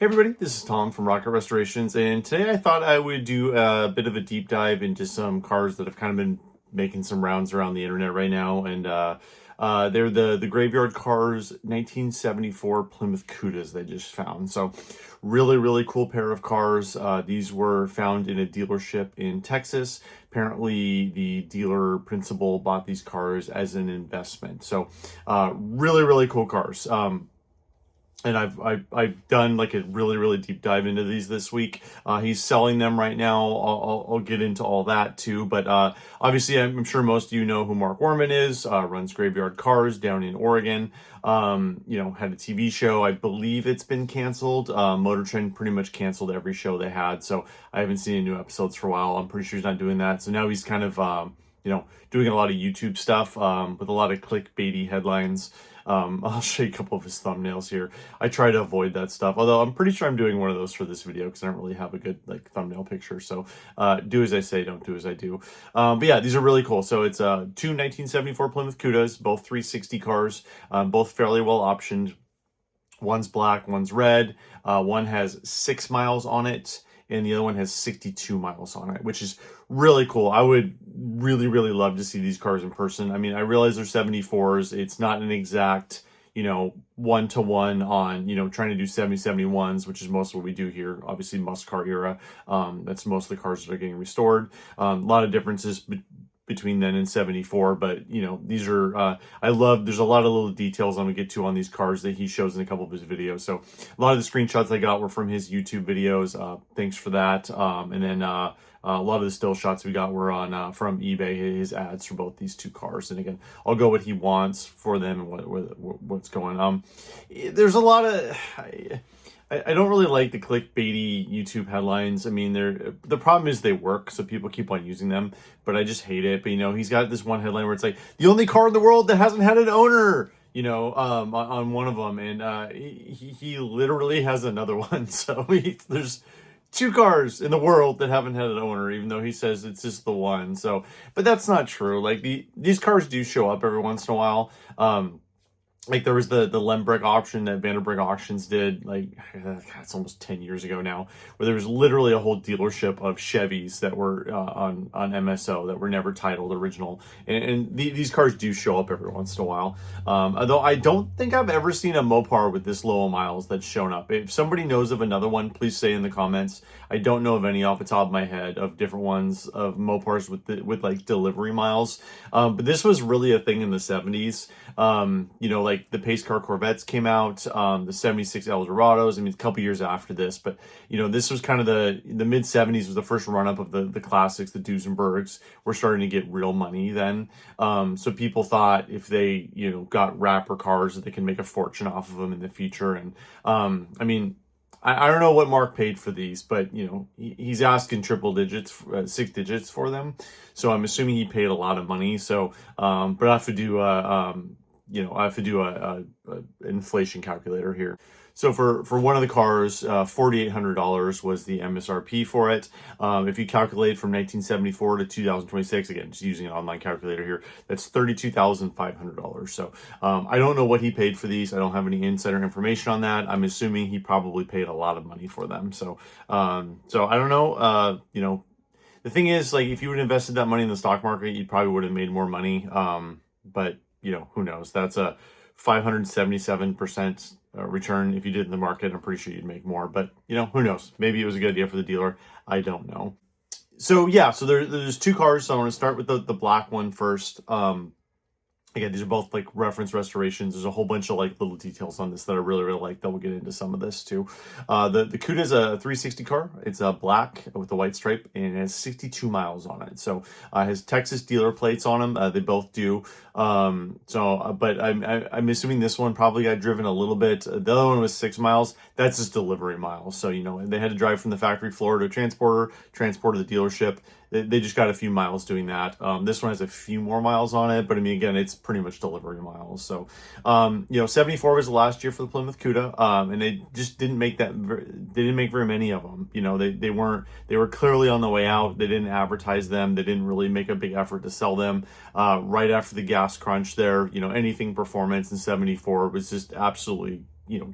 Hey everybody, this is Tom from Rocket Restorations, and today I thought I would do a bit of a deep dive into some cars that have kind of been making some rounds around the internet right now, and they're the Graveyard Carz 1974 Plymouth Cudas they just found. So really cool pair of cars. These were found in a dealership in Texas. Apparently the dealer principal bought these cars as an investment. So really cool cars. And I've done like a really deep dive into these this week. He's selling them right now. I'll get into all that too. But obviously, I'm sure most of you know who Mark Worman is. Runs Graveyard Carz down in Oregon. Had a TV show. I believe it's been canceled. Motor Trend pretty much canceled every show they had, so I haven't seen any new episodes for a while. I'm pretty sure he's not doing that. So now he's kind of doing a lot of YouTube stuff with a lot of clickbaity headlines. I'll show you a couple of his thumbnails here. I try to avoid that stuff, although I'm pretty sure I'm doing one of those for this video because I don't really have a good thumbnail picture. So do as I say, don't do as I do. But yeah, these are really cool. So it's two 1974 Plymouth Cudas, both 360 cars, both fairly well optioned. One's black, one's red. One has 6 miles on it, and the other one has 62 miles on it, which is really cool. I would really love to see these cars in person. I mean, I realize they're 74s. It's not an exact, one-to-one on, trying to do 71s, which is most of what we do here. Obviously, muscle car era. That's most of the cars that are getting restored. A lot of differences between then and 74, but these are there's a lot of little details I'm gonna get to on these cars that he shows in a couple of his videos. So a lot of the screenshots I got were from his YouTube videos. Thanks for that. And then a lot of the still shots we got were on from eBay, his ads for both these two cars. And again, I'll go what he wants for them and what's going on. There's a lot of I don't really like the clickbaity YouTube headlines. I mean, the problem is they work, so people keep on using them, but I just hate it. But he's got this one headline where it's like the only car in the world that hasn't had an owner, on one of them, and he literally has another one. So there's 2 cars in the world that haven't had an owner, even though he says it's just the one. So, but that's not true. Like these cars do show up every once in a while. Like there was the Lembrick auction that Vanderbrink Auctions did, it's almost 10 years ago now, where there was literally a whole dealership of Chevys that were on MSO that were never titled original. And these cars do show up every once in a while. Although I don't think I've ever seen a Mopar with this low miles that's shown up. If somebody knows of another one, please say in the comments. I don't know of any off the top of my head of different ones of Mopars with like delivery miles. But this was really a thing in the 70s. The pace car Corvettes came out, the 76 Eldorados. I mean, a couple years after this, but this was kind of the mid 70s was the first run up of the classics. The Duesenbergs were starting to get real money then. So people thought if they got rapper cars that they can make a fortune off of them in the future. And I mean, I don't know what Mark paid for these, but he's asking triple digits, 6 digits for them. So I'm assuming he paid a lot of money. So, but I have to do a inflation calculator here. So for one of the cars, $4,800 was the MSRP for it. If you calculate from 1974 to 2026, again, just using an online calculator here, that's $32,500. So I don't know what he paid for these. I don't have any insider information on that. I'm assuming he probably paid a lot of money for them. So I don't know. The thing is, like, if you would have invested that money in the stock market, you probably would have made more money. But who knows? That's a 577% return. If you did in the market, I'm pretty sure you'd make more, but who knows? Maybe it was a good idea for the dealer. I don't know. So yeah, so there's 2 cars. So I want to start with the black one first. Again, these are both like reference restorations. There's a whole bunch of like little details on this that I really like that we'll get into some of this too. The Cuda is a 360 car. It's black with a white stripe and it has 62 miles on it. So it has Texas dealer plates on them. They both do. But I'm assuming this one probably got driven a little bit. The other one was 6 miles. That's just delivery miles. So they had to drive from the factory floor to a transporter to the dealership. They just got a few miles doing that. This one has a few more miles on it, but I mean, again, it's pretty much delivery miles. So, 74 was the last year for the Plymouth Cuda, and they just didn't make very many of them. They were clearly on the way out. They didn't advertise them. They didn't really make a big effort to sell them. Right after the gas crunch there, anything performance in 74 was just absolutely,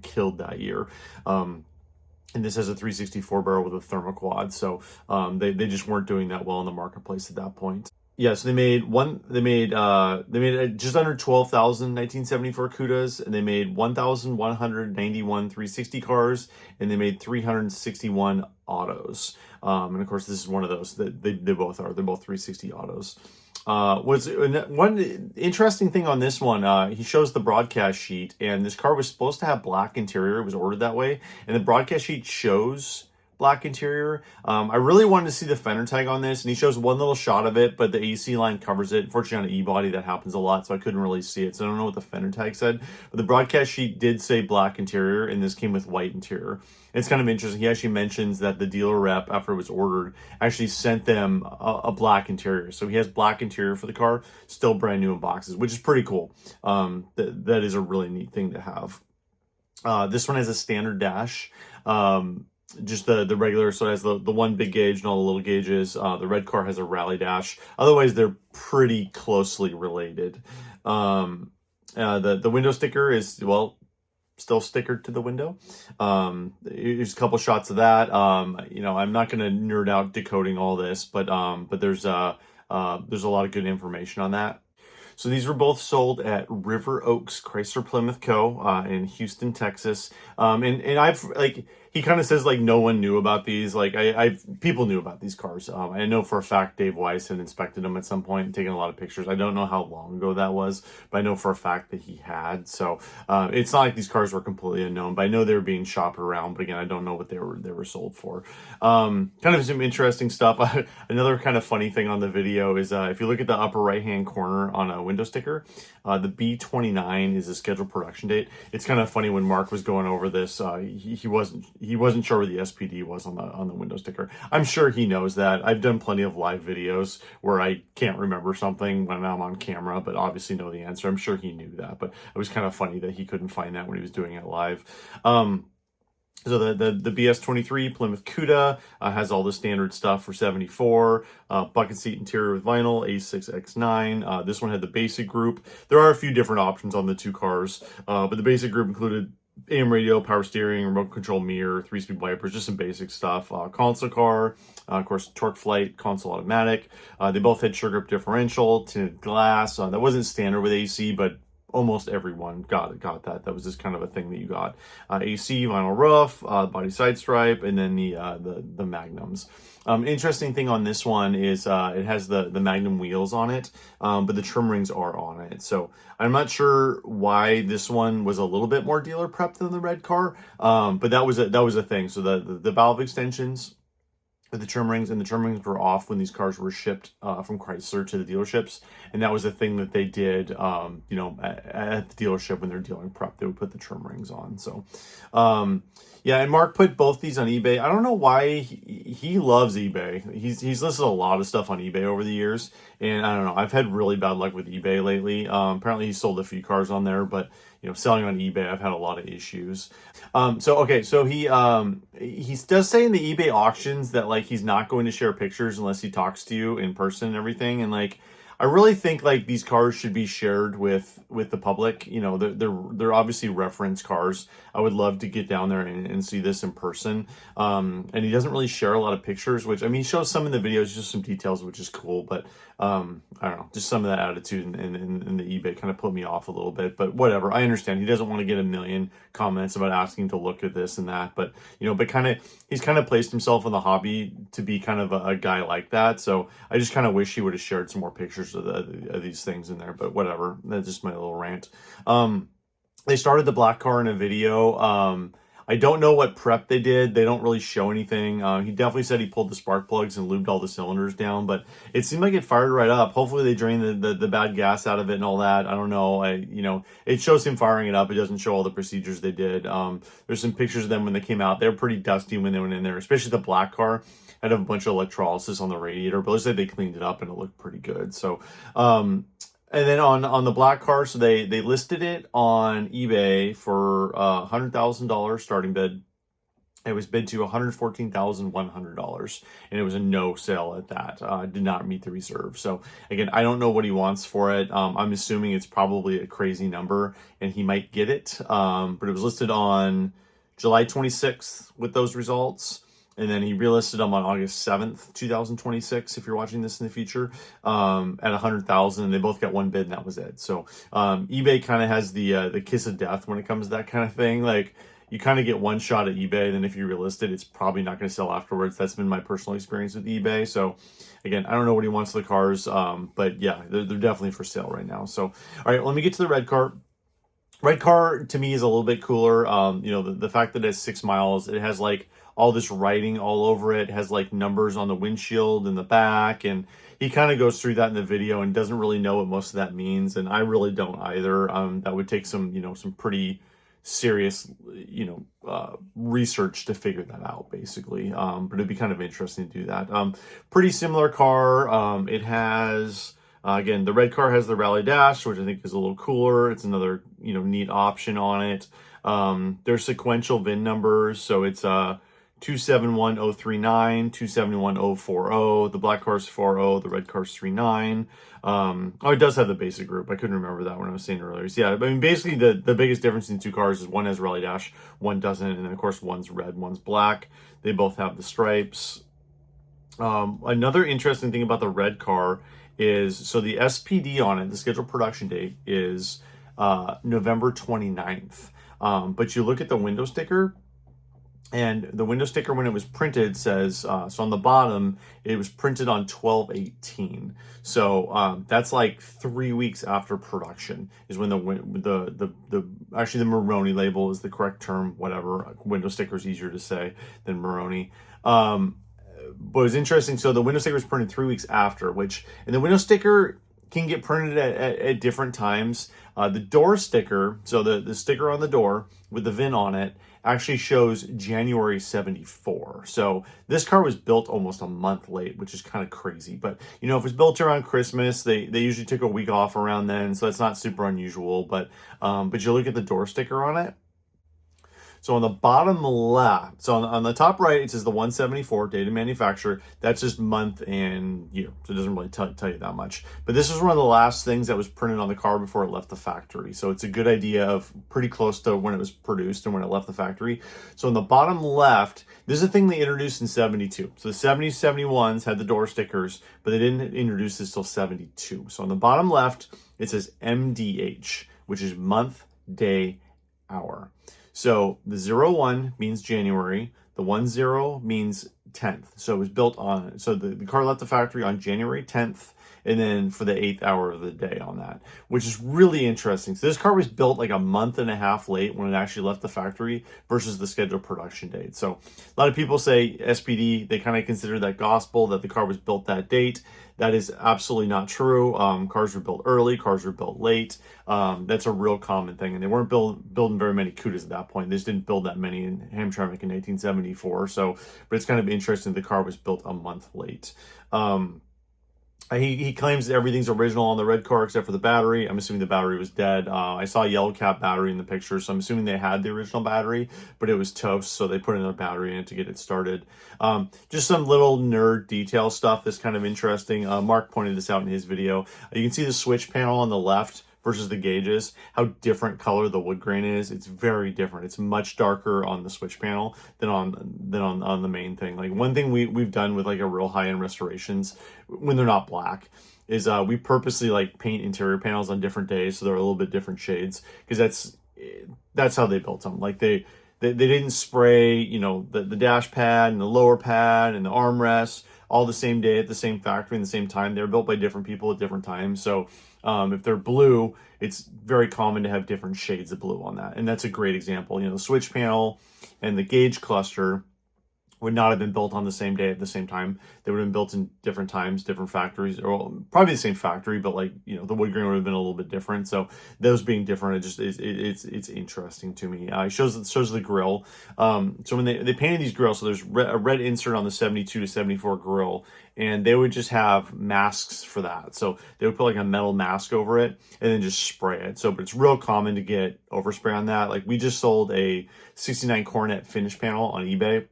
killed that year. And this has a 364 barrel with a thermoquad, so they just weren't doing that well in the marketplace at that point. Yeah, so they made just under 12,000 1974 Cudas, and they made 1,191 360 cars, and they made 361 autos. And of course, this is one of those that they both are. They're both 360 autos. Was one interesting thing on this one, he shows the broadcast sheet, and this car was supposed to have black interior. It was ordered that way, and the broadcast sheet shows black interior. I really wanted to see the fender tag on this, and he shows one little shot of it, but the AC line covers it. Unfortunately, on an E-body, that happens a lot, so I couldn't really see it. So I don't know what the fender tag said, but the broadcast sheet did say black interior, and this came with white interior. It's kind of interesting. He actually mentions that the dealer rep, after it was ordered, actually sent them a black interior. So he has black interior for the car, still brand new in boxes, which is pretty cool. That is a really neat thing to have. This one has a standard dash. Just the regular, so it has the one big gauge and all the little gauges. The red car has a rally dash. Otherwise, they're pretty closely related. The window sticker is, well, still stickered to the window. There's a couple shots of that. You know, I'm not going to nerd out decoding all this, but there's a lot of good information on that. So these were both sold at River Oaks Chrysler Plymouth Co. In Houston, Texas. And I've, like, he kind of says, like, no one knew about these. Like, people knew about these cars. I know for a fact Dave Weiss had inspected them at some point and taken a lot of pictures. I don't know how long ago that was, but I know for a fact that he had. So it's not like these cars were completely unknown, but I know they were being shopped around. But again, I don't know what they were sold for. Kind of some interesting stuff. Another kind of funny thing on the video is if you look at the upper right-hand corner on a window sticker, the B29 is the scheduled production date. It's kind of funny when Mark was going over this, he wasn't sure where the SPD was on the window sticker. I'm sure he knows that. I've done plenty of live videos where I can't remember something when I'm on camera, but obviously know the answer. I'm sure he knew that, but it was kind of funny that he couldn't find that when he was doing it live. So the BS23 Plymouth Cuda has all the standard stuff for 74, bucket seat interior with vinyl, A6X9. This one had the basic group. There are a few different options on the two cars, but the basic group included AM radio, power steering, remote control mirror, 3-speed wipers, just some basic stuff. Console car, of course, torque flight, console automatic. They both had sugar grip differential, tinted glass. That wasn't standard with AC, but almost everyone got that. That was just kind of a thing that you got. AC, vinyl roof, body side stripe, and then the magnums. Interesting thing on this one is it has the Magnum wheels on it, but the trim rings are on it. So I'm not sure why this one was a little bit more dealer prep than the red car, but that was a thing. So the valve extensions, the trim rings, and the trim rings were off when these cars were shipped from Chrysler to the dealerships, and that was a thing that they did. You know, at the dealership when they're dealing prep, they would put the trim rings on. So, yeah, and Mark put both these on eBay. I don't know why he loves eBay. He's listed a lot of stuff on eBay over the years, and I don't know. I've had really bad luck with eBay lately. Apparently, he sold a few cars on there, but you know, selling on eBay, I've had a lot of issues. So he does say in the eBay auctions that like he's not going to share pictures unless he talks to you in person and everything, and like I really think like these cars should be shared with the public. You know, they're obviously reference cars. I would love to get down there and see this in person. And he doesn't really share a lot of pictures, which I mean, he shows some in the videos, just some details, which is cool. But I don't know, just some of that attitude in the eBay kind of put me off a little bit. But whatever, I understand. He doesn't want to get a million comments about asking to look at this and that. But you know, he's kind of placed himself in the hobby to be kind of a guy like that. So I just kind of wish he would have shared some more pictures of these things in there. But whatever, that's just my little rant. They started the black car in a video. I don't know what prep they did. They don't really show anything. He definitely said he pulled the spark plugs and lubed all the cylinders down, but it seemed like it fired right up. Hopefully they drained the bad gas out of it and all that. I don't know. You know, it shows him firing it up. It doesn't show all the procedures they did. There's some pictures of them when they came out. They were pretty dusty when they went in there, especially the black car. Had a bunch of electrolysis on the radiator, but it looks like they cleaned it up and it looked pretty good. So, and then on the black car, so they listed it on eBay for $100,000 starting bid. It was bid to $114,100, and it was a no sale at that. Did not meet the reserve. So again, I don't know what he wants for it. I'm assuming it's probably a crazy number, and he might get it. But it was listed on July 26th with those results. And then he relisted them on August 7th, 2026, if you're watching this in the future, at 100,000. They both got one bid, and that was it. So eBay kind of has the kiss of death when it comes to that kind of thing. Like, you kind of get one shot at eBay, and then if you relist it, it's probably not going to sell afterwards. That's been my personal experience with eBay. So again, I don't know what he wants for the cars, but yeah, they're definitely for sale right now. So, all right, let me get to the red car. Red car to me is a little bit cooler. You know, the fact that it's 6 miles, it has like all this writing all over it, has like numbers on the windshield in the back, and he kind of goes through that in the video and doesn't really know what most of that means, and I really don't either. That would take some, you know, some pretty serious, you know, research to figure that out, basically. But it'd be kind of interesting to do that. Pretty similar car. It has, again, the red car has the rally dash, which I think is a little cooler. It's another, you know, neat option on it. There's sequential VIN numbers, so it's 271039, 271040. The black car's 40, the red car's 39. Oh, it does have the basic group. I couldn't remember that when I was saying earlier. So yeah, I mean, basically the biggest difference in two cars is one has rally dash, one doesn't, and then of course one's red, one's black. They both have the stripes. Another interesting thing about the red car is, so the SPD on it, the scheduled production date is November 29th. But you look at the window sticker, and the window sticker, when it was printed, says, so on the bottom, it was printed on 12/18. So that's like 3 weeks after production is when actually the Maroni label is the correct term, whatever. Window sticker is easier to say than Maroni. But it's interesting. So the window sticker was printed 3 weeks after, and the window sticker can get printed at different times. The door sticker, so the sticker on the door with the VIN on it, actually shows January 74. So this car was built almost a month late, which is kind of crazy. But, you know, if it was built around Christmas, they usually took a week off around then, so that's not super unusual. But you look at the door sticker on it. So on the bottom left, so on the top right, it says the 174 date of manufacture. That's just month and year. So it doesn't really tell you that much. But this was one of the last things that was printed on the car before it left the factory. So it's a good idea of pretty close to when it was produced and when it left the factory. So on the bottom left, this is a thing they introduced in 72. So the 70s, 71s had the door stickers, but they didn't introduce this till 72. So on the bottom left, it says MDH, which is month, day, hour. So the 01 means January, the 10 means 10th. So it was built on, so the car left the factory on January 10th, and then for the 8th hour of the day on that, which is really interesting. So this car was built like a month and a half late when it actually left the factory versus the scheduled production date. So a lot of people say SPD, they kind of consider that gospel, that the car was built that date. That is absolutely not true. Cars were built early, cars were built late. That's a real common thing. And they weren't building very many Cudas at that point. They just didn't build that many in Hamtramck in 1974. So, but it's kind of interesting the car was built a month late. He claims that everything's original on the red car except for the battery. I'm assuming the battery was dead. I saw a yellow cap battery in the picture, so I'm assuming they had the original battery, but it was toast, so they put another battery in it to get it started. Just some little nerd detail stuff that's kind of interesting. Mark pointed this out in his video. You can see the switch panel on the left versus the gauges, how different color the wood grain is. It's very different. It's much darker on the switch panel than on the main thing. Like one thing we've done with like a real high-end restorations when they're not black is we purposely like paint interior panels on different days so they're a little bit different shades, because that's how they built them. Like they didn't spray, you know, the dash pad and the lower pad and the armrests all the same day at the same factory in the same time. They're built by different people at different times. So if they're blue, it's very common to have different shades of blue on that. And that's a great example. You know, the switch panel and the gauge cluster would not have been built on the same day at the same time. They would have been built in different times, different factories, or probably the same factory, but like, you know, the wood grain would have been a little bit different. So those being different, it's interesting to me. It shows the grill. So when they painted these grills, so there's a red insert on the 72 to 74 grill, and they would just have masks for that. So they would put like a metal mask over it and then just spray it. So, but it's real common to get overspray on that. Like we just sold a 69 Coronet finish panel on eBay.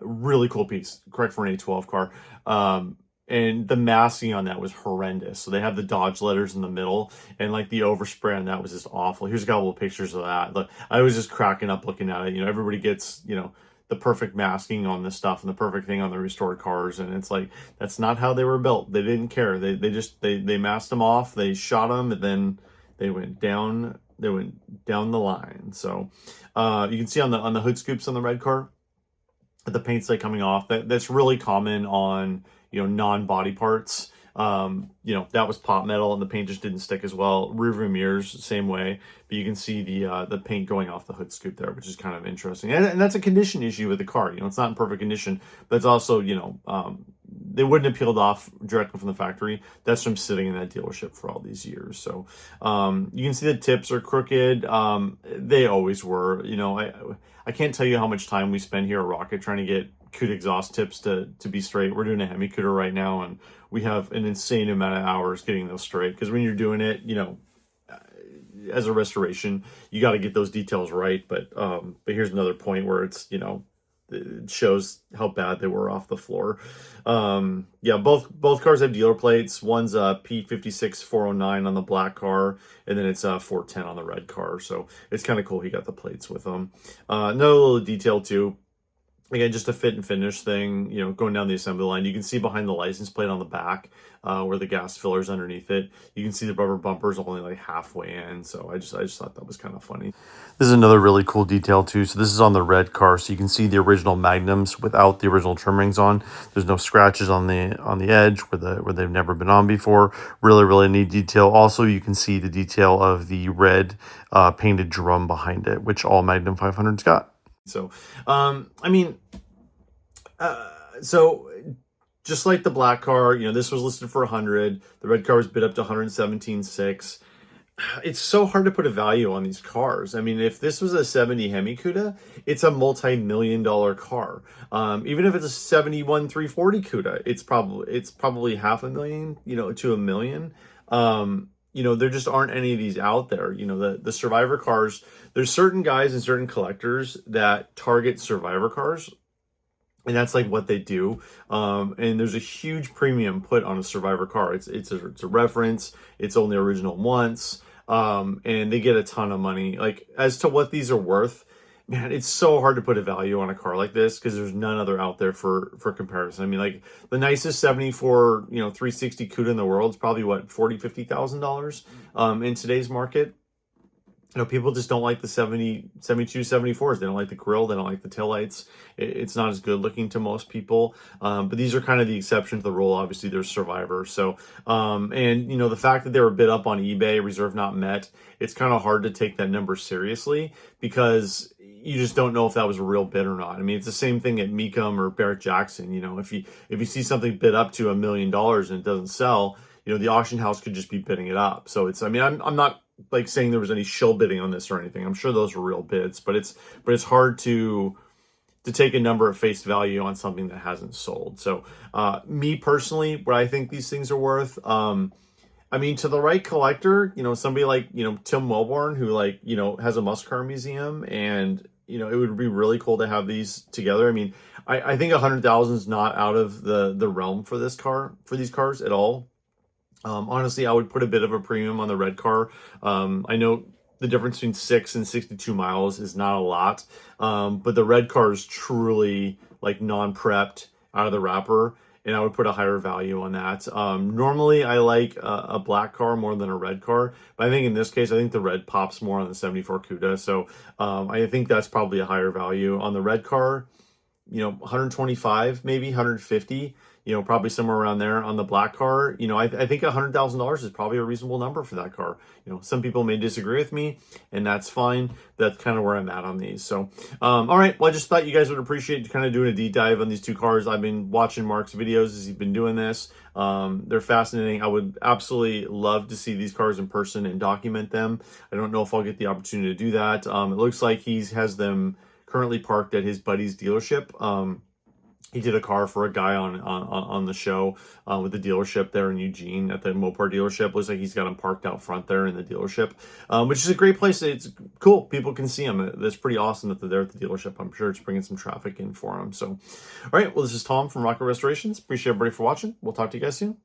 Really cool piece, correct for an A12 car. and the masking on that was horrendous. So they have the Dodge letters in the middle, and like the overspray on that was just awful. Here's a couple of pictures of that. Look, I was just cracking up looking at it. You know, everybody gets, you know, the perfect masking on this stuff and the perfect thing on the restored cars, and it's like, that's not how they were built. They didn't care. They masked them off, they shot them, and then they went down the line. So you can see on the hood scoops on the red car, the paint's like coming off. That's really common on, you know, non-body parts. You know, that was pot metal and the paint just didn't stick as well. Rear view mirrors, same way, but you can see the paint going off the hood scoop there, which is kind of interesting. And that's a condition issue with the car. You know, it's not in perfect condition, but it's also, you know, they wouldn't have peeled off directly from the factory. That's from sitting in that dealership for all these years. So you can see the tips are crooked. They always were. You know, I can't tell you how much time we spend here at Rocket trying to get Cuda exhaust tips to be straight. We're doing a Hemi Cuda right now, and we have an insane amount of hours getting those straight, because when you're doing it, you know, as a restoration, you got to get those details right. But here's another point where it's, you know, it shows how bad they were off the floor. Yeah, both cars have dealer plates. One's a P56 409 on the black car, and then it's a 410 on the red car. So it's kind of cool he got the plates with them. Another little detail too, again, just a fit and finish thing, you know, going down the assembly line. You can see behind the license plate on the back where the gas filler's underneath it. You can see the rubber bumpers only like halfway in. So I just thought that was kind of funny. This is another really cool detail too. So this is on the red car. So you can see the original magnums without the original trim rings on. There's no scratches on the edge where they've never been on before. Really, really neat detail. Also, you can see the detail of the red painted drum behind it, which all Magnum 500s got. So, I mean, so just like the black car, you know, this was listed for 100. The red car was bid up to 117.6. It's so hard to put a value on these cars. I mean, if this was a 70 Hemi Cuda, it's a multi-million-dollar car. Even if it's a 71 340 Cuda, it's probably $500,000, you know, to $1 million. You know, there just aren't any of these out there. You know, the survivor cars, there's certain guys and certain collectors that target survivor cars, and that's like what they do. And there's a huge premium put on a survivor car. It's a reference. It's only original once. And they get a ton of money. Like, as to what these are worth, man, it's so hard to put a value on a car like this because there's none other out there for comparison. I mean, like, the nicest 74, you know, 360 Cuda in the world is probably what, $40,000-$50,000 in today's market. You know, people just don't like the 72, 74s. They don't like the grille. They don't like the taillights. It's not as good looking to most people. But these are kind of the exception to the rule. Obviously, there's survivors. So, and, you know, the fact that they were bid up on eBay, reserve not met, it's kind of hard to take that number seriously because you just don't know if that was a real bid or not. I mean, it's the same thing at Mecum or Barrett Jackson. You know, if you see something bid up to $1 million and it doesn't sell, you know, the auction house could just be bidding it up. So it's, I mean, I'm not like saying there was any shill bidding on this or anything. I'm sure those were real bids, but it's hard to take a number at face value on something that hasn't sold. So me personally, what I think these things are worth, I mean, to the right collector, you know, somebody like, you know, Tim Welborn, who, like, you know, has a muscle car museum, and, you know, it would be really cool to have these together. I mean, I think 100,000 is not out of the realm for these cars at all. Honestly, I would put a bit of a premium on the red car. I know the difference between 6 and 62 miles is not a lot, but the red car is truly like non-prepped out of the wrapper, and I would put a higher value on that. Normally, I like a black car more than a red car, but I think in this case, I think the red pops more on the 74 Cuda, so I think that's probably a higher value. On the red car, you know, 125, maybe 150, you know, probably somewhere around there. On the black car, you know, I think $100,000 is probably a reasonable number for that car. You know, some people may disagree with me, and that's fine. That's kind of where I'm at on these. So, all right. Well, I just thought you guys would appreciate kind of doing a deep dive on these two cars. I've been watching Mark's videos as he's been doing this. They're fascinating. I would absolutely love to see these cars in person and document them. I don't know if I'll get the opportunity to do that. It looks like he has them currently parked at his buddy's dealership. He did a car for a guy on the show with the dealership there in Eugene at the Mopar dealership. Looks like he's got him parked out front there in the dealership, which is a great place. It's cool. People can see him. That's pretty awesome that they're there at the dealership. I'm sure it's bringing some traffic in for him. So, all right. Well, this is Tom from Rocket Restorations. Appreciate everybody for watching. We'll talk to you guys soon.